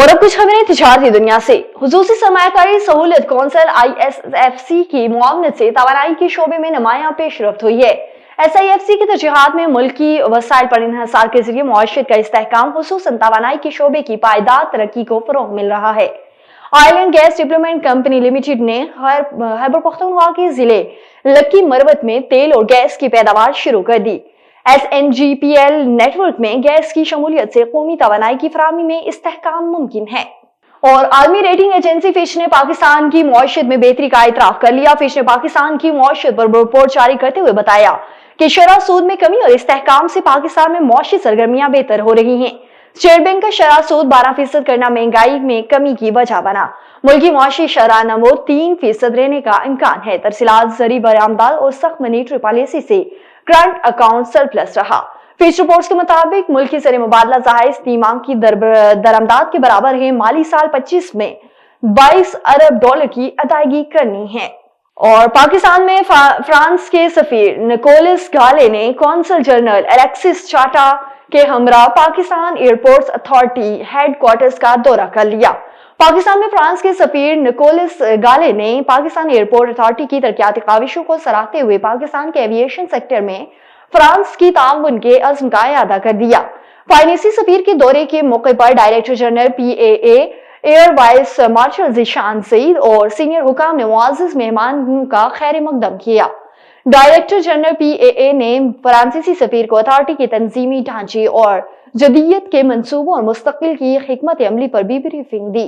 और अब कुछ खबरें तिजारती दुनिया से। हुजूसी सरमायाकारी सहूलियत कौंसिल ISFC की मुआवनत से तवानाई के शोबे में नुमायां पेशरफ्त हुई है। SIFC की तरजीहात में मुल्की वसाइल पर इन्हसार के जरिए मुआशरत का इस्तेहकाम, खुसूसन तवानाई के शोबे की पायदार तरक्की को फरोग मिल रहा है। Oil and gas development company limited ने खैबर पख्तूनख्वा के जिले लक्की मरवत में तेल और गैस की पैदावार शुरू कर दी। SNGPL नेटवर्क में गैस की शमूलियत से कौमी तवानाई की फराहमी में इस्तेहकाम मुमकिन है। और आलमी रेटिंग एजेंसी फिच ने पाकिस्तान की मुआशरत में बेहतरी का इतराफ कर लिया। फिच ने पाकिस्तान की मुआशरत पर रिपोर्ट जारी करते हुए बताया कि शरह सूद में कमी और इस्तेहकाम से पाकिस्तान में मुआशी सरगर्मियां बेहतर हो रही हैं। स्टेट बैंक का शरह सूद 12% करना महंगाई में कमी की वजह बना। मुल्की मुआशी शरह नमो 3% रहने का इम्कान है। तरसीलात जरी बरामदाद और सख्त मॉनेटरी पॉलिसी से करंट अकाउंट सरप्लस रहा। फिच रिपोर्ट्स के मुताबिक मुल्की सरे मुबादला जहाज 3 माह की दरामदाद के बराबर है। माली साल 25 में $22 अरब की अदायगी करनी है। और पाकिस्तान में फ्रांस के सफीर निकोलस गाले ने कौंसल जनरल एलेक्सिस चाटा के हमरा पाकिस्तान एयरपोर्ट्स अथॉरिटी हेडक्वार्टर्स का दौरा कर लिया। पाकिस्तान में फ्रांस के सफीर निकोलस गाले ने पाकिस्तान एयरपोर्ट अथॉरिटी की तरक्याती काविशों को सराहते हुए पाकिस्तान के एविएशन सेक्टर में फ्रांस की ताउन के अज़्म का अदा कर दिया। फाइनेंसी सफीर के दौरे के मौके पर director general PAA air vice marshal Zeeshan Saeed और सीनियर हुकाम ने मुआज़्ज़ज़ मेहमानों का खैर मकदम किया। डायरेक्टर जनरल PAA ने फ्रांसीसी सफीर को अथॉरिटी के तंजीमी ढांचे और जदीयत के मंसूबों और मुस्तकिल की हिकमत अमली पर भी ब्रीफिंग दी।